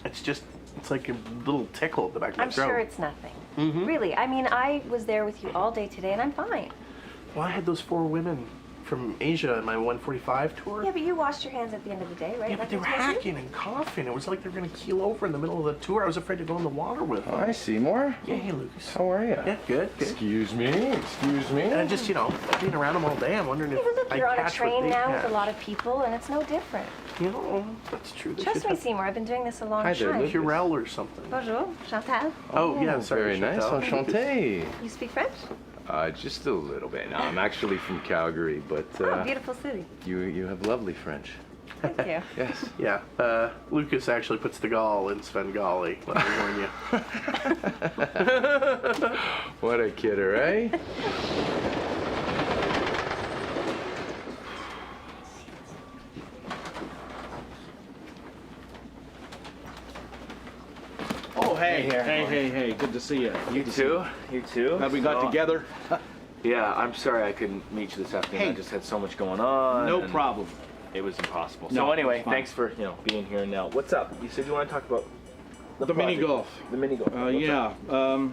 it's like a little tickle at the back of my throat. I'm sure it's nothing. Mm-hmm. Really, I mean, I was there with you all day today and I'm fine. Well, I had those 4 women from Asia in my 145 tour. Yeah, but you washed your hands at the end of the day, right? Yeah, but they were hacking and coughing. It was like they were going to keel over in the middle of the tour. I was afraid to go in the water with them. Hi, Seymour. Yeah, hey, Lucas. How are you? Yeah, good. Excuse me. And I just, being around them all day, I'm wondering if Hey, look, I you're on a catch train what they now catch. with a lot of people and it's no different. That's true. They Trust should me, have Seymour, I've been doing this a long Hi there, time. Luke. Purell or something. Bonjour, Chantal. Oh, yeah, sorry. Very nice. Chantal. Enchanté. You speak French? Just a little bit. No, I'm actually from Calgary, but Oh, beautiful city. you have lovely French. Thank you. Yes. Yeah, Lucas actually puts the gall in Svengali. Let me warn you. What a kidder, eh? Oh, hey, good to see you. You too. Glad we got together. Yeah, I'm sorry I couldn't meet you this afternoon. Hey. I just had so much going on. No and problem. It was impossible. No, So anyway, it's fine. thanks for being here now. What's up? You said you want to talk about The mini project. golf. The mini golf. What's Yeah. up?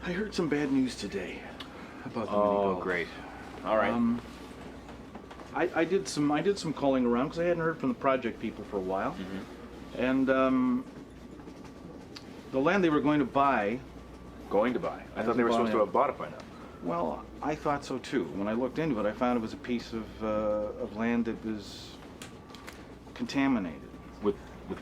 I heard some bad news today about the mini Oh, golf. great. All right. I did some calling around because I hadn't heard from the project people for a while, and the land they were going to buy. Going to buy. I thought they were supposed to have bought it by now. Well, I thought so too. When I looked into it, I found it was a piece of land that was contaminated. With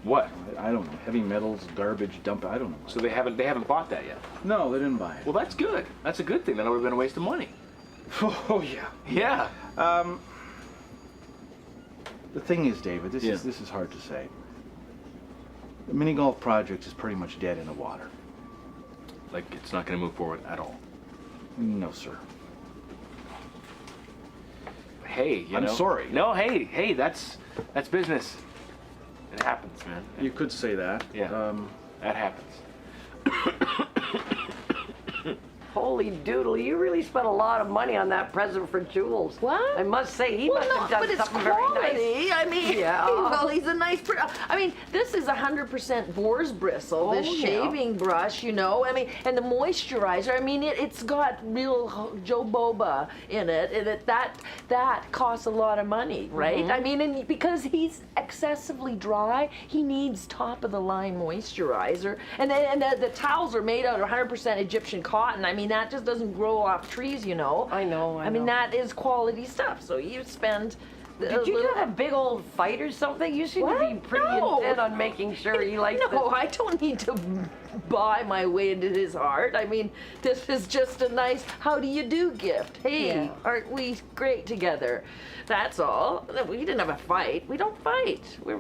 what? I don't know, heavy metals, garbage, dump. I don't know. So they haven't bought that yet. No, they didn't buy it. Well, that's good. That's a good thing. That would have been a waste of money. Oh yeah. Yeah. The thing is, David, this is hard to say. The mini golf project is pretty much dead in the water. Like it's not going to move forward at all. No, sir. Hey, I'm sorry. No, hey, that's business. It happens, man. You could say that. Yeah. That happens. Holy doodle, you really spent a lot of money on that present for Jules. What? I must say, he Well, must no, have done but it's something very quality. nice. I mean, Yeah. well, he's a nice. I mean, this is 100% boar's bristle. This Oh, yeah. shaving brush, you know. I mean, and the moisturizer. I mean, it's got real jojoba in it, and that costs a lot of money, right? Mm-hmm. I mean, and because he's excessively dry, he needs top of the line moisturizer, and the towels are made out of 100% Egyptian cotton. I mean, that just doesn't grow off trees, you know. I know. I mean, that is quality stuff. So you spend. Did you have a big old fight or something? You seem to be What? pretty No. intent on making sure he likes No, the... I don't need to buy my way into his heart. I mean, this is just a nice how do you do gift. Hey, Yeah. aren't we great together? That's all. We didn't have a fight. We don't fight. We're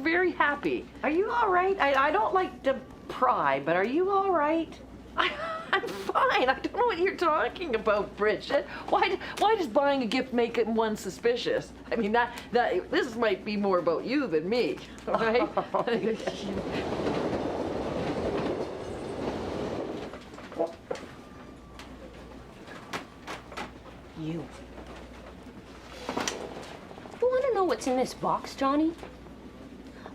very happy. Are you all right? I don't like to pry, but are you all right? I'm fine. I don't know what you're talking about, Bridget. Why does buying a gift make one suspicious? I mean, that this might be more about you than me, right? You want to know what's in this box, Johnny?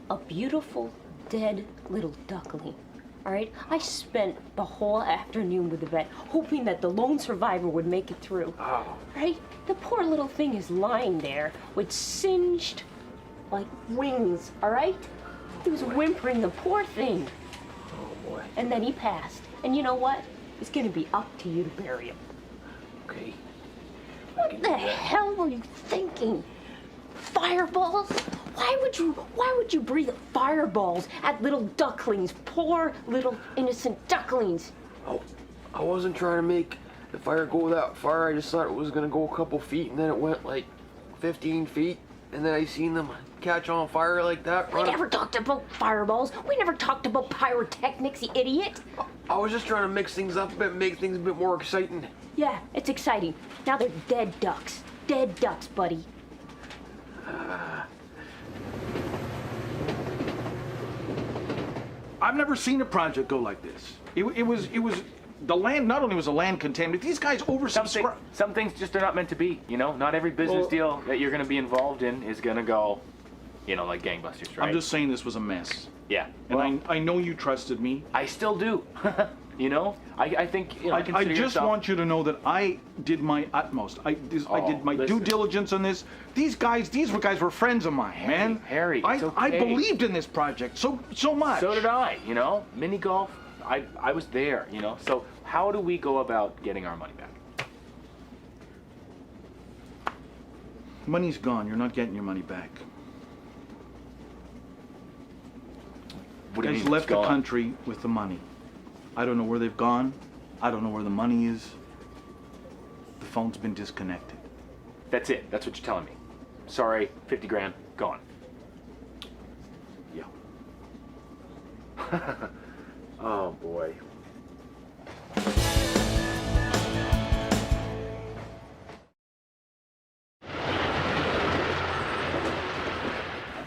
A beautiful, dead little duckling. All right? I spent the whole afternoon with the vet, hoping that the lone survivor would make it through. Oh. Right? The poor little thing is lying there with singed, like, wings, all right? He was whimpering, the poor thing. Oh boy. And then he passed. And you know what? It's gonna be up to you to bury him. Okay. What the hell were you thinking? Fireballs? Why would you breathe fireballs at little ducklings? Poor little innocent ducklings. Oh, I wasn't trying to make the fire go that far. I just thought it was gonna go a couple feet, and then it went like 15 feet, and then I seen them catch on fire like that. We never talked about fireballs. We never talked about pyrotechnics, you idiot. I was just trying to mix things up a bit, make things a bit more exciting. Yeah, it's exciting. Now they're dead ducks. Dead ducks, buddy. I've never seen a project go like this. It was the land. Not only was the land contaminated, these guys oversubscribed. Some things just are not meant to be. You know, not every business deal that you're going to be involved in is going to go You know, like gangbusters, right? I'm just saying this was a mess. Yeah. And Well, I know you trusted me. I still do. You know, I think, you know, I consider just yourself- want you to know that I did my utmost. I did my listen. due diligence on this. These guys were friends of mine, man. Harry, I it's I okay. believed in this project so much. So did I, you know? Mini golf, I was there, you know? So how do we go about getting our money back? Money's gone. You're not getting your money back. What do you Guys mean left it's the gone? country with the money. I don't know where they've gone. I don't know where the money is. The phone's been disconnected. That's it. That's what you're telling me. Sorry, 50 grand, gone. Yeah. Oh boy.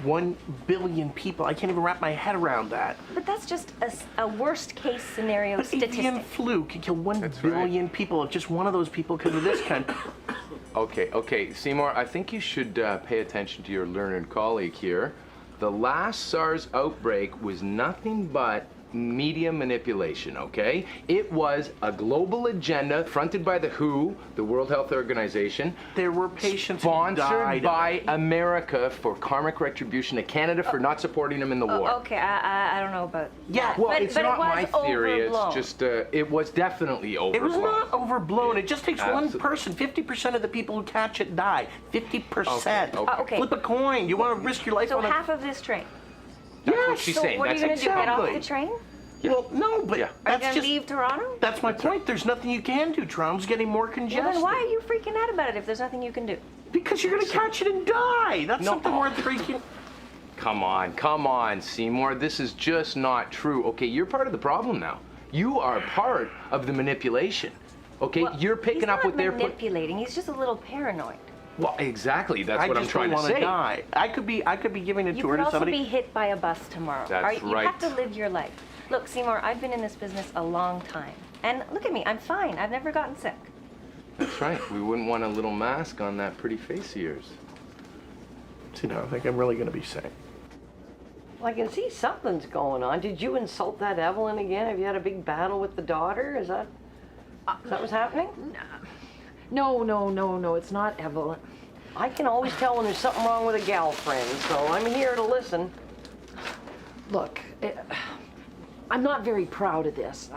$1 billion people. I can't even wrap my head around that. But that's just a worst case scenario But avian statistic. flu could kill 1 That's billion people if just one of those people because of this kind. Okay, Seymour, I think you should pay attention to your learned colleague here. The last SARS outbreak was nothing but media manipulation, okay? It was a global agenda fronted by the WHO, the World Health Organization, There were patients who sponsored died. by America for karmic retribution to Canada for not supporting them in the war. Okay, I don't know about Yeah, that. Well, but, it's but not it was my theory. overblown. It's just it was definitely overblown. It was not overblown. It just takes one Absolutely. person. 50% of the people who catch it die. 50%. Okay. Okay. Flip a coin. You want to risk your life So on half of this train. That's what Yes. she's So saying. what are That's you going to do? Get off exactly. the train? Well, no, but Yeah. Are you that's going to just leave Toronto? that's my point. There's nothing you can do. Toronto's getting more Well, congested. then why are you freaking out about it if there's nothing you can do? Because you're going to catch it and die. That's No. something worth freaking. Come on, Seymour. This is just not true. Okay, you're part of the problem now. You are part of the manipulation. Okay, Well, you're picking he's up not what they're putting. manipulating. He's just a little paranoid. Well, exactly. That's I what I'm just trying don't to want to say. die. I could be giving it You to her could to also somebody. be hit by a bus tomorrow. That's all right? You have right. to live your life. Look, Seymour, I've been in this business a long time. And look at me, I'm fine. I've never gotten sick. That's right. We wouldn't want a little mask on that pretty face of yours. See, now I think I'm really going to be sick. Well, I can see something's going on. Did you insult that Evelyn again? Have you had a big battle with the daughter? Is that what's happening? No, it's not Evelyn. I can always tell when there's something wrong with a gal friend, so I'm here to listen. Look, I'm not very proud of this.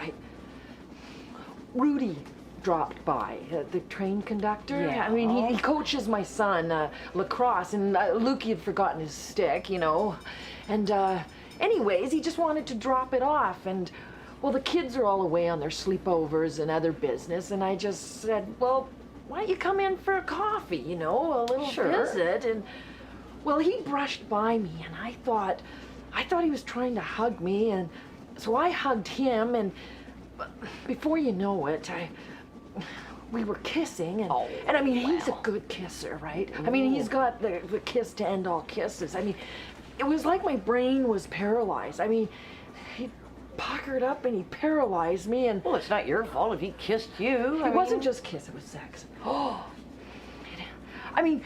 Rudy dropped by, the train conductor. Yeah. I mean, he coaches my son lacrosse, and Lukey had forgotten his stick, you know. And anyways, he just wanted to drop it off, and well, the kids are all away on their sleepovers and other business, and I just said, well, why don't you come in for a coffee, you know, a little Sure. visit? And well, he brushed by me, and I thought he was trying to hug me, and so I hugged him, and before you know it, we were kissing, and I mean, he's a good kisser, right? I mean, he's got the kiss to end all kisses. I mean, it was like my brain was paralyzed. I mean, he puckered up and he paralyzed me, and Well, it's not your fault if he kissed you. it wasn't just kiss, it was sex. I mean,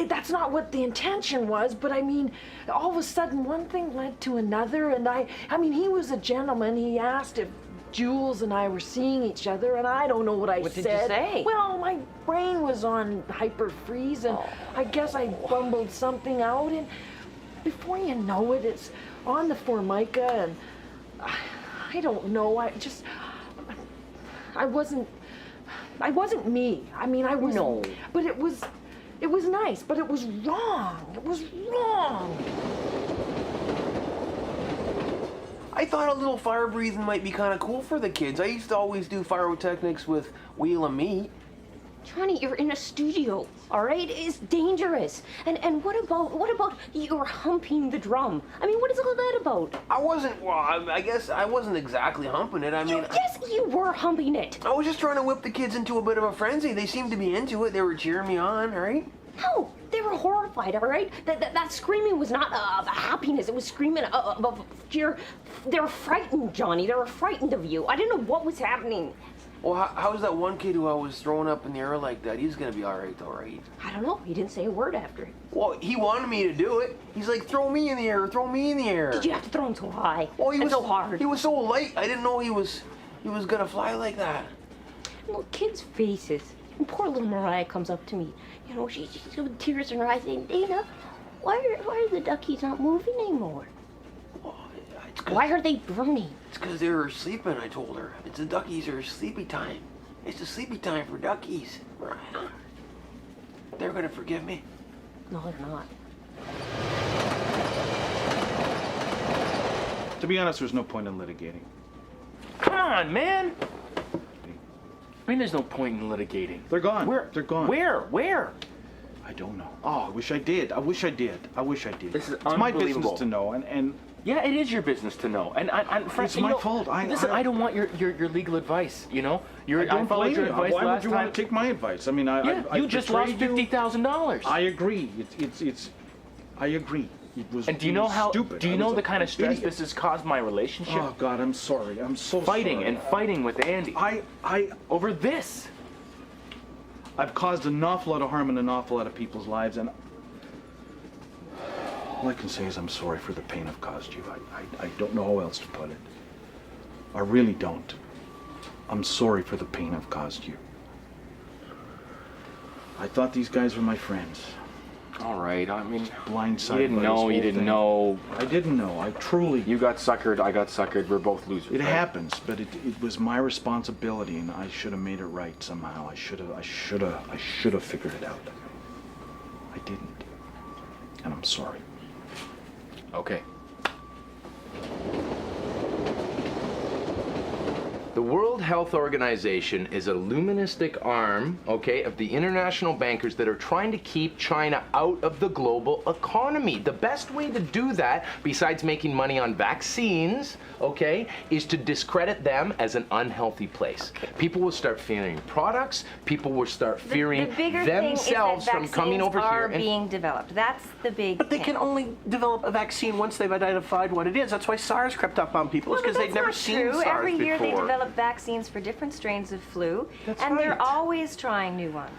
that's not what the intention was, but I mean, all of a sudden one thing led to another, and I mean, he was a gentleman. He asked if Jules and I were seeing each other, and I don't know what I What said. did you say? Well, my brain was on hyper freeze, and I guess I bumbled something out, and before you know it, it's on the Formica, and I don't know. I wasn't me. I mean, I was. No. But it was nice, but it was wrong. It was wrong. I thought a little fire breathing might be kind of cool for the kids. I used to always do pyrotechnics with Wheel of Meat. Johnny, you're in a studio, all right? It's dangerous. And what about you're humping the drum? I mean, what is all that about? I guess I wasn't exactly humping it. I mean, Yes, you were humping it. I was just trying to whip the kids into a bit of a frenzy. They seemed to be into it. They were cheering me on, all right? No, they were horrified, all right? That screaming was not of happiness. It was screaming of fear. They were frightened, Johnny. They were frightened of you. I didn't know what was happening. Well, how's that one kid who I was throwing up in the air like that? He's gonna be all right, though, right? I don't know. He didn't say a word after it. Well, he wanted me to do it. He's like, throw me in the air, throw me in the air. Did you have to throw him so high? Well, he and was so hard? He was so light. I didn't know he was gonna fly like that. Little kids' faces. And poor little Mariah comes up to me. You know, she's with tears in her eyes saying, Dana, why are the duckies not moving anymore? Well, Why are they burning? It's because they were sleeping, I told her. It's the duckies are sleepy time. It's the sleepy time for duckies. They're gonna forgive me. No, they're not. To be honest, there's no point in litigating. Come on, man. I mean, there's no point in litigating. They're gone. Where? They're gone. Where? I don't know. Oh, I wish I did. I wish I did. This is It's my business unbelievable. to know, and Yeah, it is your business to know. And Frank, It's you my know, fault. Listen, I don't want your legal advice. You know, I don't followed blame your you. advice Why last would you time. want to take my advice? I mean, I You just lost betrayed you. $50,000. I agree. It's. I agree. It was. And do you it know was how? Stupid. Do you I know was the a kind of stress idiot. this has caused my relationship? Oh God, I'm sorry. I'm so Fighting sorry. and fighting with Andy I over this. I've caused an awful lot of harm in an awful lot of people's lives, and all I can say is I'm sorry for the pain I've caused you. I don't know how else to put it. I really don't. I'm sorry for the pain I've caused you. I thought these guys were my friends. All right. I mean, Blindsided. you didn't by this know. whole You didn't thing. know. I didn't know. I truly. You got suckered. I got suckered. We're both losers. It right? happens, but it was my responsibility, and I should have made it right somehow. I should have figured it out. I didn't, and I'm sorry. Okay. The World Health Organization is a luministic arm, okay, of the international bankers that are trying to keep China out of the global economy. The best way to do that, besides making money on vaccines, okay, is to discredit them as an unhealthy place. People will start fearing products. People will start fearing the bigger thing is that themselves from coming over vaccines here. are being developed. That's the big But they thing. can only develop a vaccine once they've identified what it is. That's why SARS crept up on people. It's because they'd never seen true. SARS Every year before. they develop vaccines for different strains of flu, That's and they're right. always trying new ones.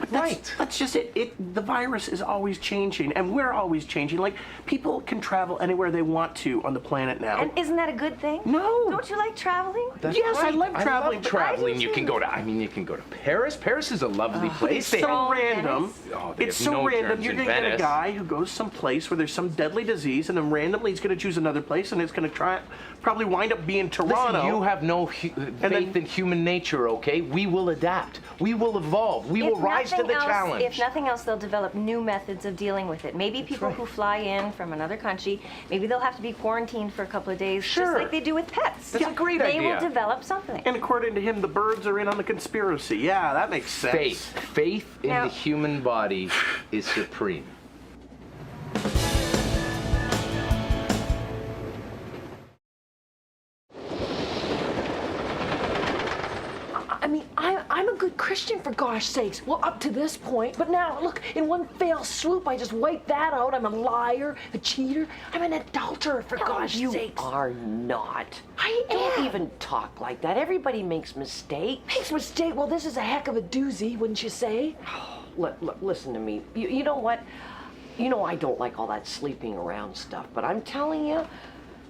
That's just it. The virus is always changing, and we're always changing. Like, people can travel anywhere they want to on the planet now. And isn't that a good thing? No. Don't you like traveling? Yes, I love traveling. but Traveling, I do you can too. go to. I mean, you can go to Paris. Paris is a lovely place. It's They so have- random. Oh, they It's have so no random. terms You're in going to get a Venice. guy who goes someplace where there's some deadly disease, and then randomly he's going to choose another place, and it's going to probably wind up being Toronto. Listen, you have no faith in human nature, okay? We will adapt. We will evolve. We will rise to the challenge. If nothing else, they'll develop new methods of dealing with it. Maybe people who fly in from another country, maybe they'll have to be quarantined for a couple of days, Sure. just like they do with pets. That's a great they idea. will develop something. And according to him, the birds are in on the conspiracy. Yeah, that makes sense. Faith in Now- the human body is supreme. I mean, I'm a good Christian, for gosh sakes. Well, up to this point. But now, look, in one fell swoop, I just wiped that out. I'm a liar, a cheater. I'm an adulterer, for gosh You sakes. are not. I Don't am. even talk like that. Everybody makes mistakes. Makes mistake. Well, this is a heck of a doozy, wouldn't you say? Listen to me. You know what? You know I don't like all that sleeping around stuff, but I'm telling you,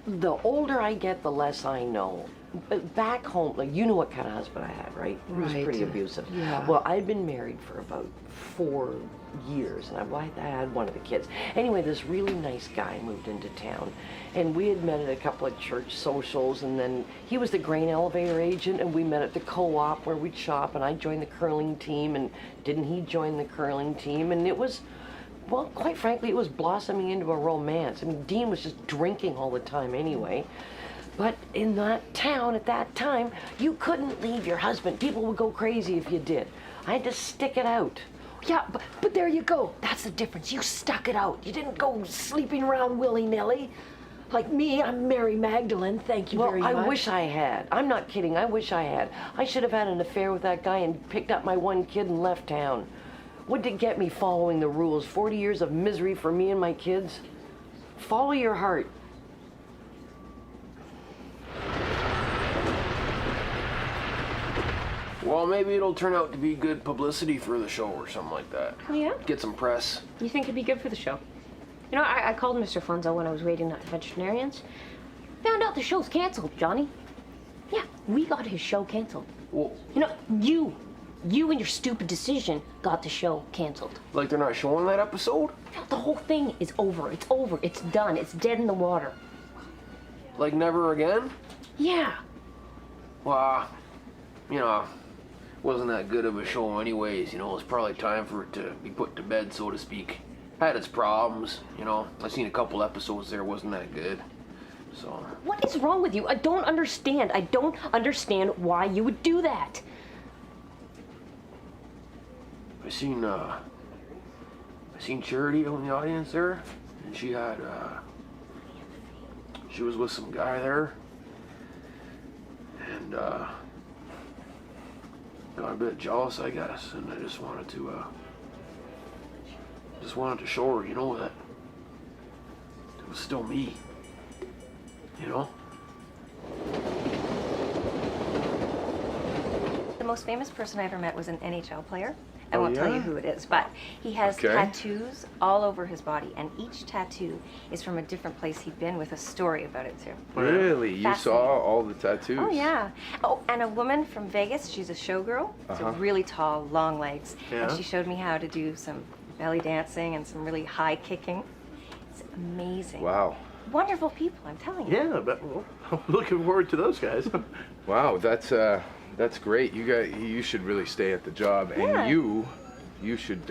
the older I get, the less I know. But back home, like, you know what kind of husband I had, right? He was Right. pretty abusive. Yeah. Well, I'd been married for about 4 years, and I had one of the kids. Anyway, this really nice guy moved into town, and we had met at a couple of church socials, and then he was the grain elevator agent, and we met at the co-op where we'd shop, and I joined the curling team, and didn't he join the curling team? And it was, well, quite frankly, it was blossoming into a romance. I mean, Dean was just drinking all the time anyway. But in that town at that time, you couldn't leave your husband. People would go crazy if you did. I had to stick it out. Yeah, but there you go. That's the difference. You stuck it out. You didn't go sleeping around willy-nilly. Like me, I'm Mary Magdalene. Thank you very much. I wish I had. I'm not kidding. I wish I had. I should have had an affair with that guy and picked up my one kid and left town. What did it get me following the rules? 40 years of misery for me and my kids? Follow your heart. Well, maybe it'll turn out to be good publicity for the show or something like that. Oh, yeah? Get some press. You think it'd be good for the show? You know, I called Mr. Funzo when I was raiding out the veterinarians. Found out the show's canceled, Johnny. Yeah, we got his show canceled. Well, You know, you and your stupid decision got the show canceled. like they're not showing that episode? The whole thing is over. It's over. It's done. It's dead in the water. Like never again? Yeah. Well, you know, wasn't that good of a show anyways. You know, it's probably time for it to be put to bed, so to speak. Had its problems, you know. I seen a couple episodes there, wasn't that good. So, What is wrong with you? I don't understand. I don't understand why you would do that. I seen Charity out in the audience there, and she was with some guy there, and got a bit jealous, I guess, and I just wanted to show her, you know, that it was still me, you know. The most famous person I ever met was an NHL player. I won't tell you who it is, but he has tattoos all over his body, and each tattoo is from a different place he'd been with a story about it too. Really? You saw all the tattoos? Oh yeah. Oh, and a woman from Vegas, she's a showgirl. So really tall, long legs. And she showed me how to do some belly dancing and some really high kicking. It's amazing. Wow. Wonderful people, I'm telling you. Yeah, but I'm looking forward to those guys. Wow, that's great. You should really stay at the job, Yeah. and you should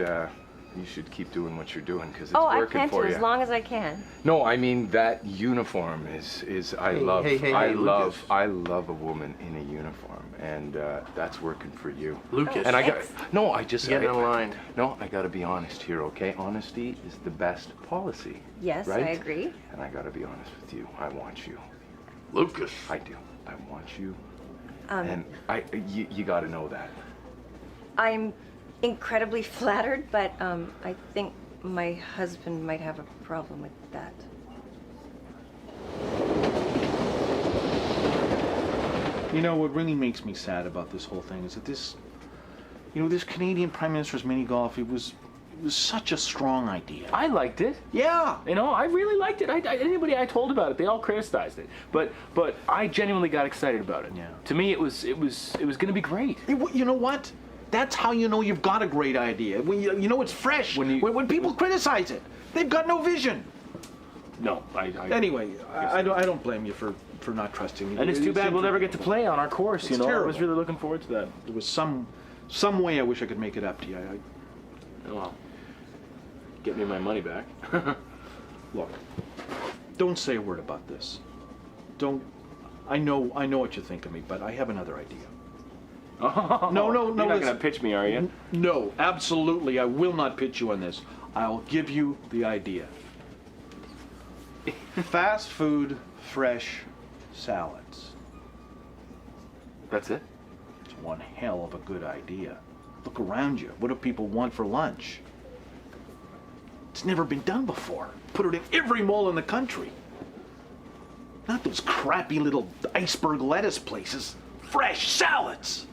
keep doing what you're doing because it's Oh, I working plan for to you. as long as I can. No, I mean that uniform is I love Lucas. I love a woman in a uniform, and that's working for you. Lucas. And I got Thanks. no, I just Get in line. No, I got to be honest here, okay? Honesty is the best policy. Yes, right? I agree. And I got to be honest with you. I want you. Lucas. I do. I want you. And you got to know that. I'm incredibly flattered, but I think my husband might have a problem with that. You know, what really makes me sad about this whole thing is that this Canadian Prime Minister's mini golf, it was such a strong idea. I liked it. Yeah. You know, I really liked it. Anybody I told about it, they all criticized it. But I genuinely got excited about it. Yeah. To me, it was going to be great. You know what? That's how you know you've got a great idea. When you know it's fresh. When people criticize it, they've got no vision. No, Anyway, I don't blame you for not trusting me. And it's too bad we'll never get to play on our course. You know, I terrible. was really looking forward to that. There was some way I wish I could make it up to you. Oh, well, get me my money back. Look, don't say a word about this. Don't. I know what you think of me, but I have another idea. Oh, No, You're not listen. going to pitch me, are you? No, absolutely, I will not pitch you on this. I'll give you the idea. Fast food, fresh salads. That's it? It's one hell of a good idea. Look around you. What do people want for lunch? It's never been done before. Put it in every mall in the country. Not those crappy little iceberg lettuce places. Fresh salads.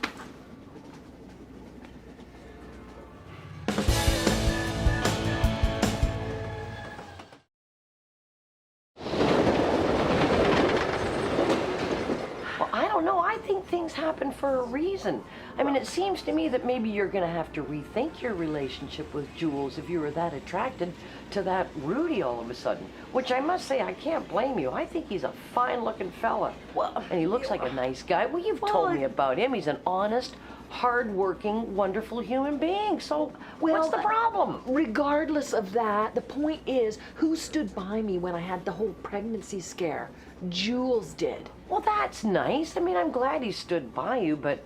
Well, I don't know. I think things happen for a reason. I mean, it seems to me that maybe you're going to have to rethink your relationship with Jules if you were that attracted to that Rudy all of a sudden. Which I must say, I can't blame you. I think he's a fine-looking fella. Well, and he looks like a nice guy. Well, you've told me about him. He's an honest, hard-working, wonderful human being. So what's the problem? Regardless of that, the point is, who stood by me when I had the whole pregnancy scare? Jules did. Well, that's nice. I mean, I'm glad he stood by you, but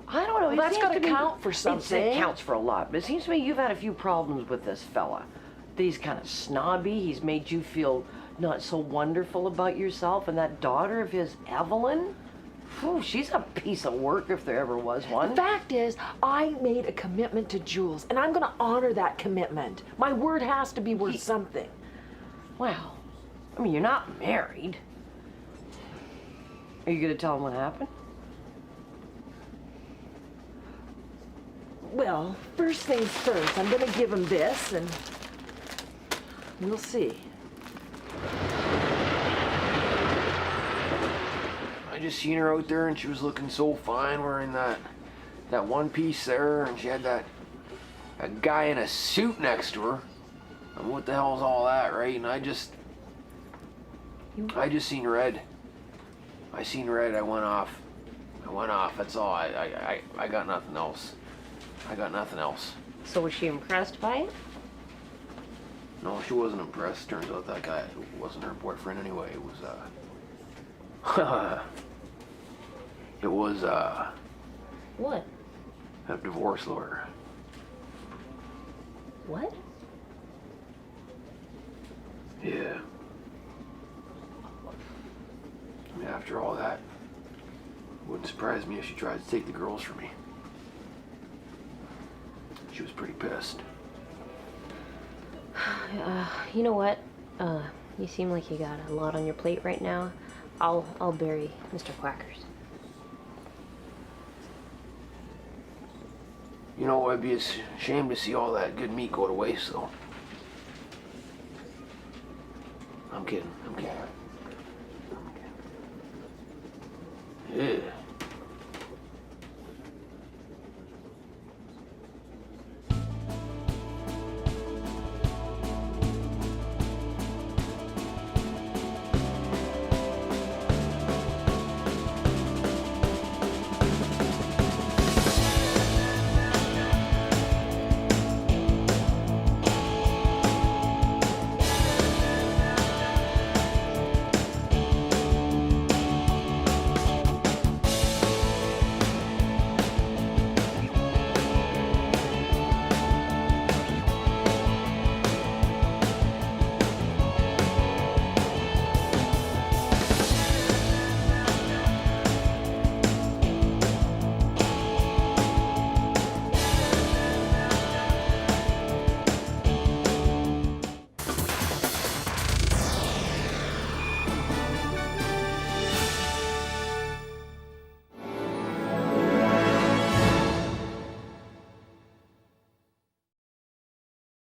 I don't know. Well, that's seems gotta to me- count for something. It counts for a lot, but it seems to me you've had a few problems with this fella. That he's kind of snobby. He's made you feel not so wonderful about yourself, and that daughter of his, Evelyn, whew, she's a piece of work if there ever was one. The fact is, I made a commitment to Jules, and I'm gonna honor that commitment. My word has to be worth something. Well, I mean, you're not married. Are you gonna tell him what happened? Well, first things first, I'm gonna give him this and we'll see. I just seen her out there and she was looking so fine wearing that one piece there, and she had that guy in a suit next to her. And what the hell's all that, right? And I just seen red. I seen red. I went off. That's all. I got nothing else. I got nothing else. So was she impressed by it? No, she wasn't impressed. Turns out that guy wasn't her boyfriend anyway. It was it was What? a divorce lawyer. What? Yeah. I mean, after all that, it wouldn't surprise me if she tried to take the girls from me. She was pretty pissed. You know what? You seem like you got a lot on your plate right now. I'll bury Mr. Quackers. You know, I'd be ashamed to see all that good meat go to waste, though. I'm kidding. Yeah.